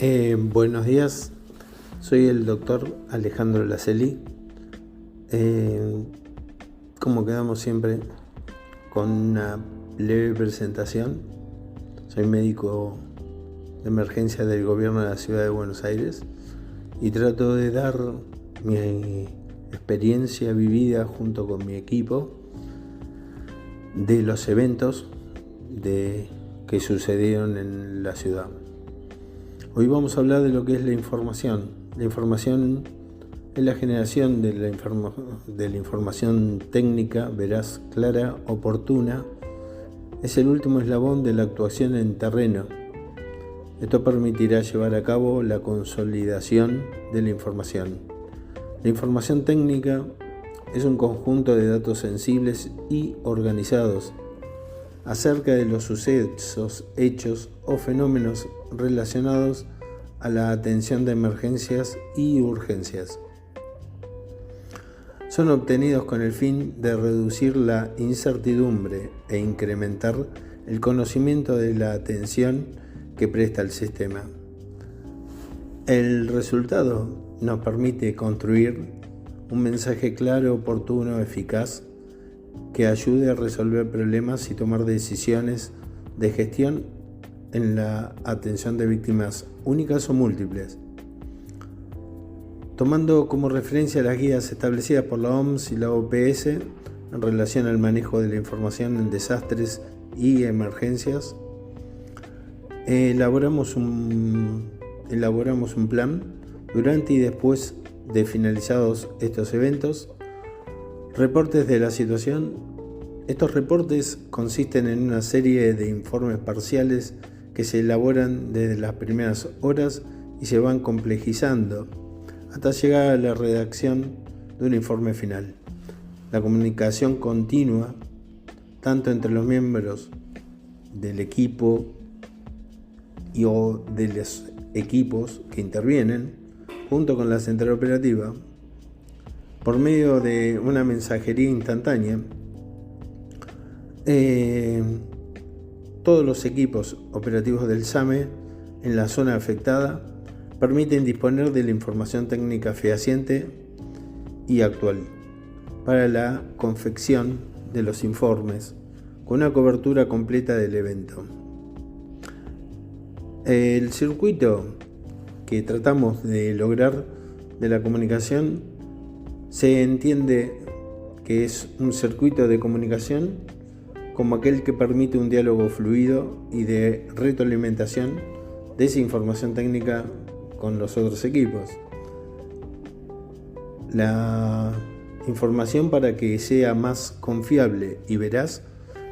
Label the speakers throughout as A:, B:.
A: Buenos días, soy el doctor Alejandro Lacelli. Como quedamos siempre, con una leve presentación. Soy médico de emergencia del gobierno de la ciudad de Buenos Aires y trato de dar mi experiencia vivida junto con mi equipo de los eventos que sucedieron en la ciudad. Hoy vamos a hablar de lo que es la información. La información es la generación de la información técnica, veraz, clara, oportuna. Es el último eslabón de la actuación en terreno. Esto permitirá llevar a cabo la consolidación de la información. La información técnica es un conjunto de datos sensibles y organizados acerca de los sucesos, hechos o fenómenos relacionados a la atención de emergencias y urgencias. Son obtenidos con el fin de reducir la incertidumbre e incrementar el conocimiento de la atención que presta el sistema. El resultado nos permite construir un mensaje claro, oportuno, eficaz, que ayude a resolver problemas y tomar decisiones de gestión en la atención de víctimas únicas o múltiples. Tomando como referencia las guías establecidas por la OMS y la OPS en relación al manejo de la información en desastres y emergencias, elaboramos un plan durante y después de finalizados estos eventos. Reportes de la situación. Estos reportes consisten en una serie de informes parciales que se elaboran desde las primeras horas y se van complejizando hasta llegar a la redacción de un informe final. La comunicación continua, tanto entre los miembros del equipo o de los equipos que intervienen, junto con la central operativa, por medio de una mensajería instantánea. Todos los equipos operativos del SAME en la zona afectada permiten disponer de la información técnica fehaciente y actual para la confección de los informes con una cobertura completa del evento. El circuito que tratamos de lograr de la comunicación se entiende que es un circuito de comunicación como aquel que permite un diálogo fluido y de retroalimentación de esa información técnica con los otros equipos. La información, para que sea más confiable y veraz,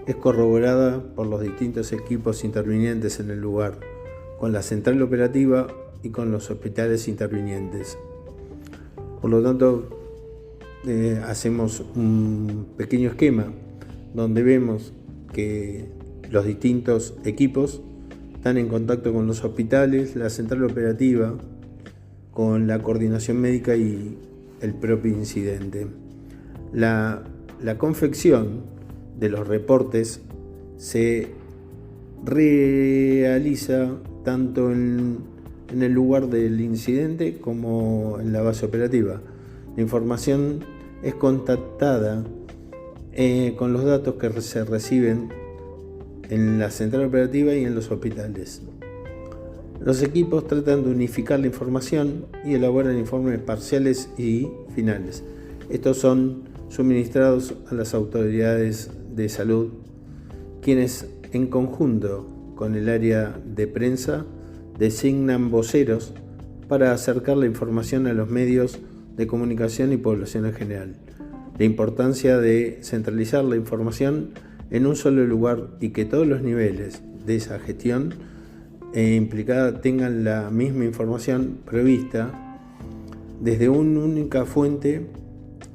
A: es corroborada por los distintos equipos intervinientes en el lugar, con la central operativa y con los hospitales intervinientes. Por lo tanto, hacemos un pequeño esquema donde vemos que los distintos equipos están en contacto con los hospitales, la central operativa, con la coordinación médica y el propio incidente. La confección de los reportes se realiza tanto en el lugar del incidente como en la base operativa. La información es contactada con los datos que se reciben en la central operativa y en los hospitales. Los equipos tratan de unificar la información y elaboran informes parciales y finales. Estos son suministrados a las autoridades de salud, quienes en conjunto con el área de prensa designan voceros para acercar la información a los medios de comunicación y población en general. La importancia de centralizar la información en un solo lugar y que todos los niveles de esa gestión implicada tengan la misma información prevista desde una única fuente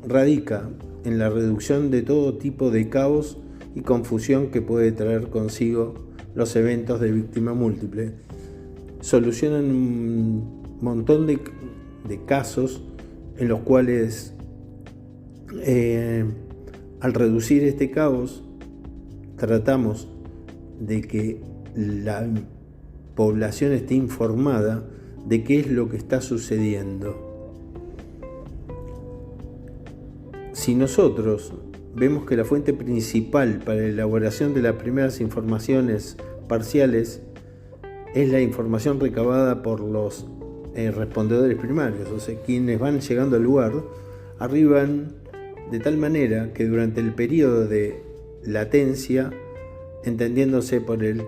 A: radica en la reducción de todo tipo de caos y confusión que puede traer consigo los eventos de víctima múltiple. Solucionan un montón de casos en los cuales al reducir este caos tratamos de que la población esté informada de qué es lo que está sucediendo. Si nosotros vemos que la fuente principal para la elaboración de las primeras informaciones parciales es la información recabada por los respondedores primarios, o sea, quienes van llegando al lugar, arriban de tal manera que durante el periodo de latencia, entendiéndose por el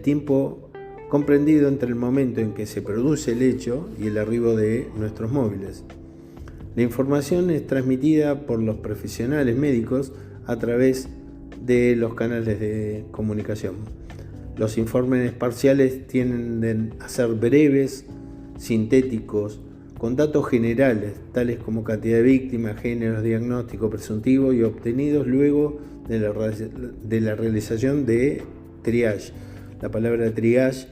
A: tiempo comprendido entre el momento en que se produce el hecho y el arribo de nuestros móviles. La información es transmitida por los profesionales médicos a través de los canales de comunicación. Los informes parciales tienden a ser breves, sintéticos, con datos generales, tales como cantidad de víctimas, géneros, diagnóstico presuntivo y obtenidos luego de la realización de triage. La palabra triage,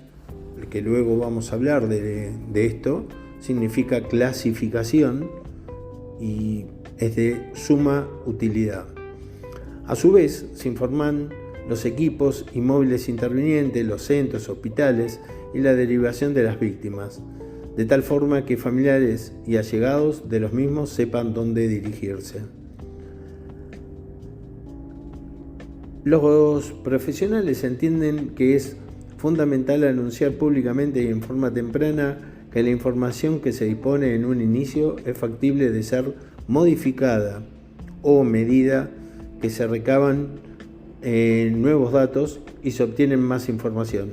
A: que luego vamos a hablar de esto, significa clasificación y es de suma utilidad. A su vez, se informan los equipos y móviles intervinientes, los centros, hospitales y la derivación de las víctimas, de tal forma que familiares y allegados de los mismos sepan dónde dirigirse. Los profesionales entienden que es fundamental anunciar públicamente y en forma temprana que la información que se dispone en un inicio es factible de ser modificada o medida que se recaban nuevos datos y se obtienen más información.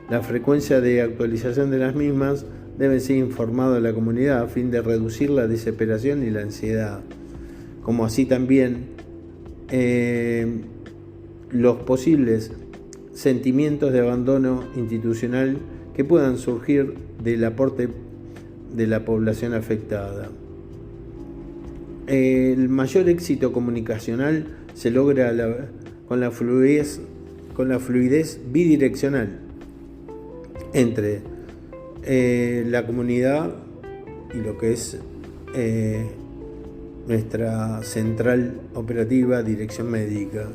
A: La frecuencia de actualización de las mismas debe ser informada a la comunidad a fin de reducir la desesperación y la ansiedad, como así también los posibles sentimientos de abandono institucional que puedan surgir del aporte de la población afectada. El mayor éxito comunicacional se logra con la fluidez bidireccional entre la comunidad y lo que es nuestra central operativa, dirección médica.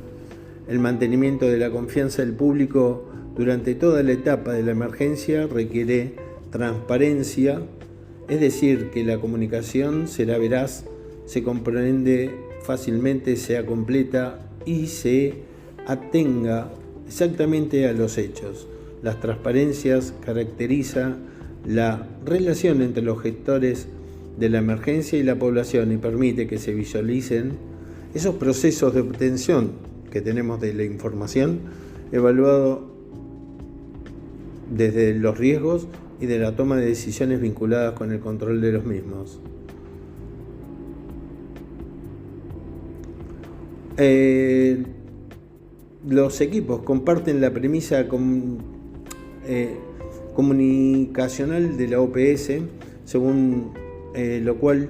A: El mantenimiento de la confianza del público durante toda la etapa de la emergencia requiere transparencia, es decir, que la comunicación será veraz, se comprende fácilmente, sea completa y se atenga exactamente a los hechos. Las transparencias caracteriza la relación entre los gestores de la emergencia y la población y permite que se visualicen esos procesos de obtención que tenemos de la información, evaluado desde los riesgos y de la toma de decisiones vinculadas con el control de los mismos. Los equipos comparten la premisa comunicacional de la OPS, según lo cual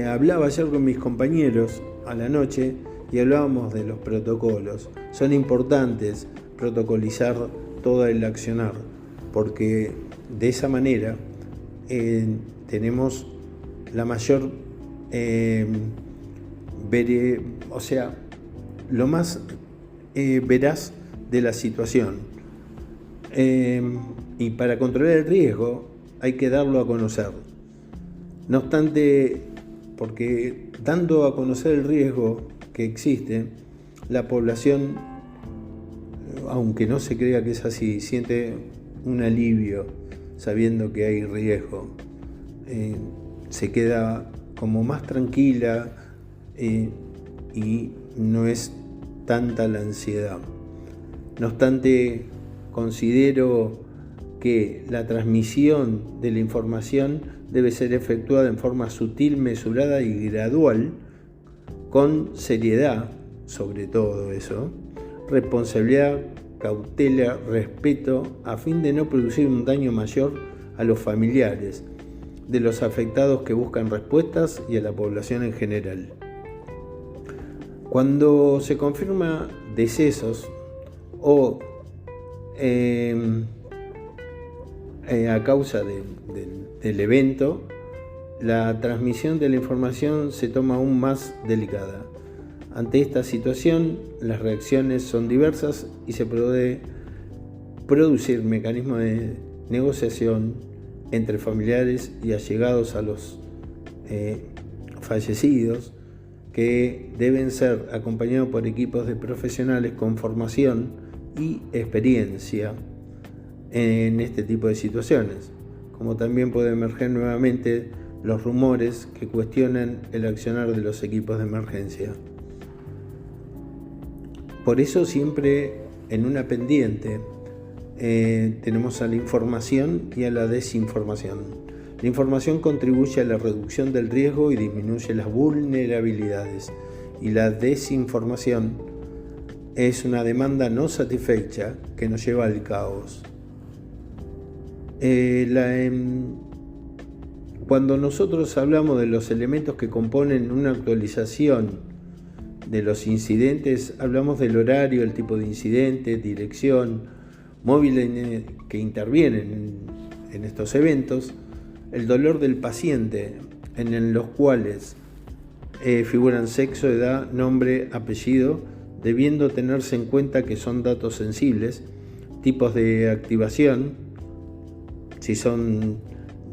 A: hablaba ayer con mis compañeros a la noche y hablábamos de los protocolos. Son importantes protocolizar todo el accionar, porque de esa manera tenemos la mayor lo más veraz de la situación. Y para controlar el riesgo hay que darlo a conocer. No obstante, porque dando a conocer el riesgo que existe, la población, aunque no se crea que es así, siente un alivio sabiendo que hay riesgo. Se queda como más tranquila y no es tanta la ansiedad. No obstante, considero que la transmisión de la información debe ser efectuada en forma sutil, mesurada y gradual, con seriedad, sobre todo eso, responsabilidad, cautela, respeto, a fin de no producir un daño mayor a los familiares de los afectados que buscan respuestas y a la población en general. Cuando se confirma decesos o a causa del evento, la transmisión de la información se toma aún más delicada. Ante esta situación, las reacciones son diversas y se puede producir mecanismos de negociación entre familiares y allegados a los fallecidos, que deben ser acompañados por equipos de profesionales con formación y experiencia en este tipo de situaciones, como también puede emerger nuevamente los rumores que cuestionan el accionar de los equipos de emergencia. Por eso siempre en una pendiente tenemos a la información y a la desinformación. La información contribuye a la reducción del riesgo y disminuye las vulnerabilidades, y la desinformación es una demanda no satisfecha que nos lleva al caos. Cuando nosotros hablamos de los elementos que componen una actualización de los incidentes, hablamos del horario, el tipo de incidente, dirección, móviles que intervienen en estos eventos, el dolor del paciente, en los cuales figuran sexo, edad, nombre, apellido, debiendo tenerse en cuenta que son datos sensibles, tipos de activación, si son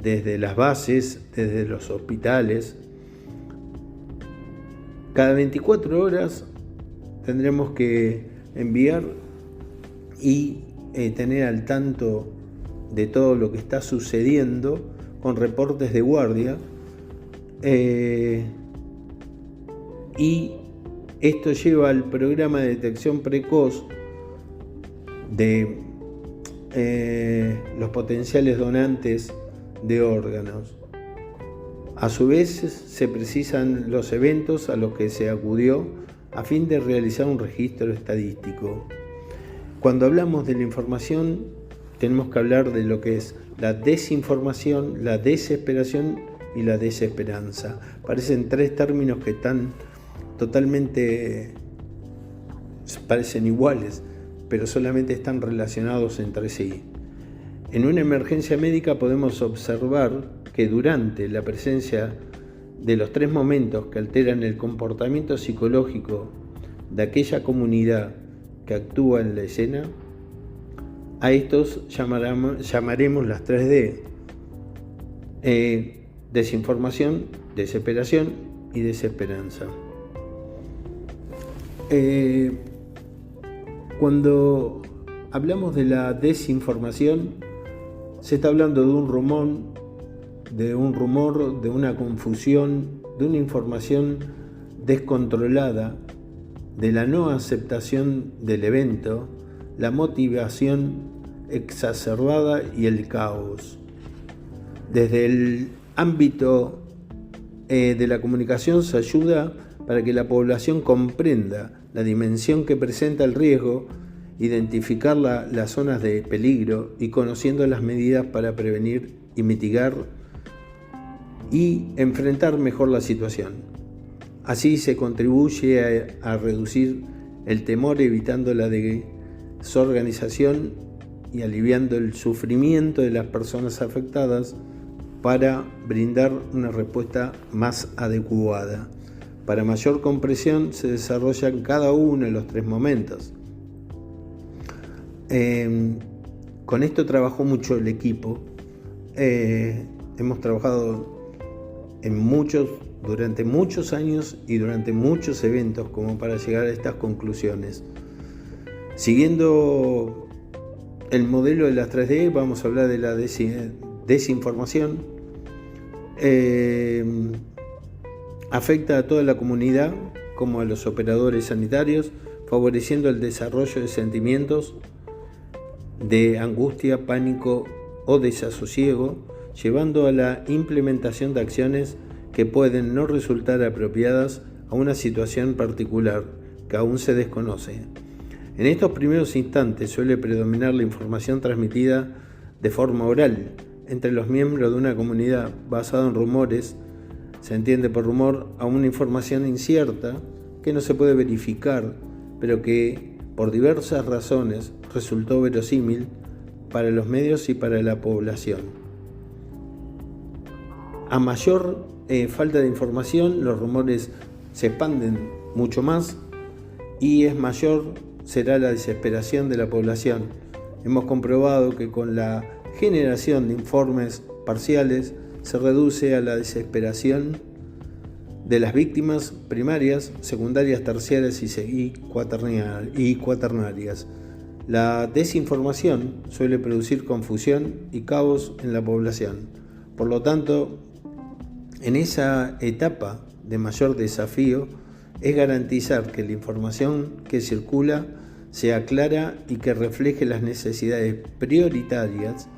A: desde las bases, desde los hospitales. Cada 24 horas tendremos que enviar y tener al tanto de todo lo que está sucediendo con reportes de guardia, y esto lleva al programa de detección precoz de los potenciales donantes de órganos. A su vez, se precisan los eventos a los que se acudió a fin de realizar un registro estadístico. Cuando hablamos de la información, tenemos que hablar de lo que es la desinformación, la desesperación y la desesperanza. Parecen tres términos que están totalmente, parecen iguales, pero solamente están relacionados entre sí. En una emergencia médica podemos observar que durante la presencia de los tres momentos que alteran el comportamiento psicológico de aquella comunidad que actúa en la escena, a estos llamaremos las 3D: desinformación, desesperación y desesperanza. Cuando hablamos de la desinformación, se está hablando de un rumor, de una confusión, de una información descontrolada, de la no aceptación del evento, la motivación exacerbada y el caos. Desde el ámbito de la comunicación se ayuda para que la población comprenda la dimensión que presenta el riesgo, identificar las zonas de peligro y conociendo las medidas para prevenir y mitigar y enfrentar mejor la situación. Así se contribuye a reducir el temor, evitando la desorganización y aliviando el sufrimiento de las personas afectadas para brindar una respuesta más adecuada. Para mayor comprensión se desarrollan cada uno de los tres momentos. Con esto trabajó mucho el equipo. Hemos trabajado durante muchos años y durante muchos eventos como para llegar a estas conclusiones. Siguiendo el modelo de las 3D, vamos a hablar de la desinformación. Afecta a toda la comunidad, como a los operadores sanitarios, favoreciendo el desarrollo de sentimientos de angustia, pánico o desasosiego, llevando a la implementación de acciones que pueden no resultar apropiadas a una situación particular que aún se desconoce. En estos primeros instantes suele predominar la información transmitida de forma oral entre los miembros de una comunidad, basada en rumores. Se entiende por rumor a una información incierta que no se puede verificar, pero que por diversas razones resultó verosímil para los medios y para la población. A mayor falta de información, los rumores se expanden mucho más y es mayor será la desesperación de la población. Hemos comprobado que con la generación de informes parciales, se reduce a la desesperación de las víctimas primarias, secundarias, terciarias y cuaternarias. La desinformación suele producir confusión y caos en la población. Por lo tanto, en esa etapa de mayor desafío es garantizar que la información que circula sea clara y que refleje las necesidades prioritarias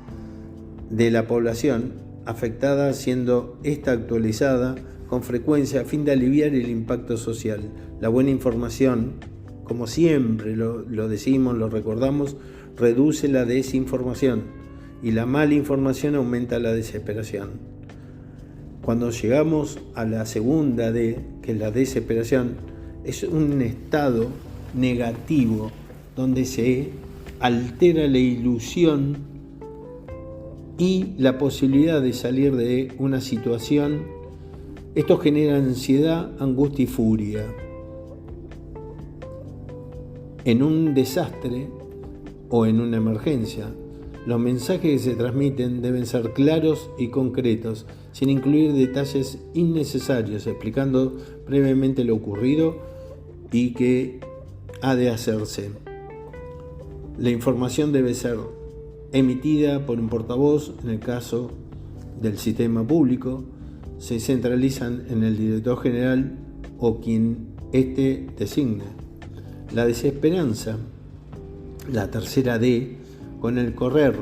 A: de la población afectada, siendo esta actualizada con frecuencia a fin de aliviar el impacto social. La buena información, como siempre lo decimos, lo recordamos, reduce la desinformación y la mala información aumenta la desesperación. Cuando llegamos a la segunda D, que es la desesperación, es un estado negativo donde se altera la ilusión y la posibilidad de salir de una situación. Esto genera ansiedad, angustia y furia. En un desastre o en una emergencia, los mensajes que se transmiten deben ser claros y concretos, sin incluir detalles innecesarios, explicando brevemente lo ocurrido y qué ha de hacerse. La información debe ser emitida por un portavoz, en el caso del sistema público, se centralizan en el director general o quien éste designe. La desesperanza, la tercera D, con el correr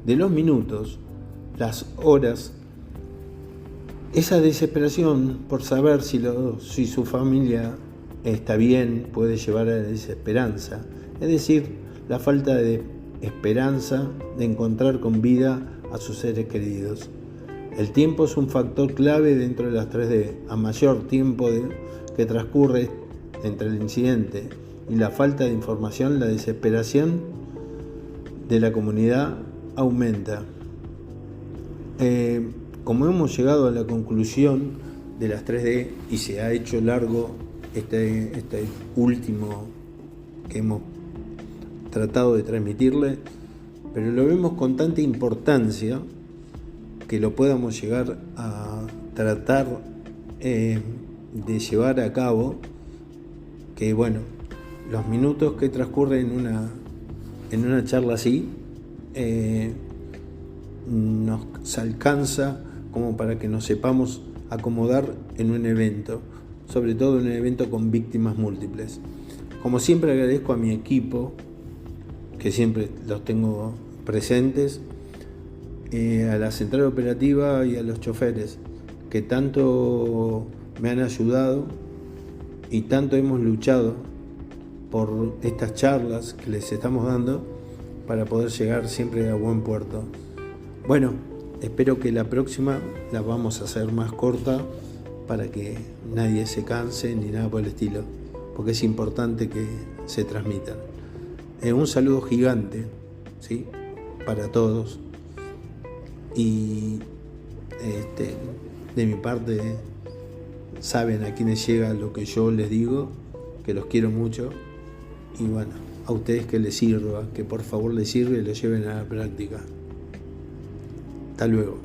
A: de los minutos, las horas, esa desesperación por saber si su familia está bien puede llevar a la desesperanza, es decir, la falta de esperanza de encontrar con vida a sus seres queridos. El tiempo es un factor clave dentro de las 3D. A mayor tiempo que transcurre entre el incidente y la falta de información, la desesperación de la comunidad aumenta. Como hemos llegado a la conclusión de las 3D y se ha hecho largo este último que hemos tratado de transmitirle, pero lo vemos con tanta importancia que lo podamos llegar a tratar de llevar a cabo, que bueno, los minutos que transcurren en una charla así nos alcanza como para que nos sepamos acomodar en un evento, sobre todo en un evento con víctimas múltiples. Como siempre agradezco a mi equipo, que siempre los tengo presentes, a la central operativa y a los choferes que tanto me han ayudado y tanto hemos luchado por estas charlas que les estamos dando para poder llegar siempre a buen puerto. Bueno, espero que la próxima la vamos a hacer más corta para que nadie se canse ni nada por el estilo, porque es importante que se transmitan. Un saludo gigante, ¿sí?, para todos. Y de mi parte saben a quienes llega lo que yo les digo, que los quiero mucho, y bueno, a ustedes que les sirva, que por favor les sirva y lo lleven a la práctica. Hasta luego.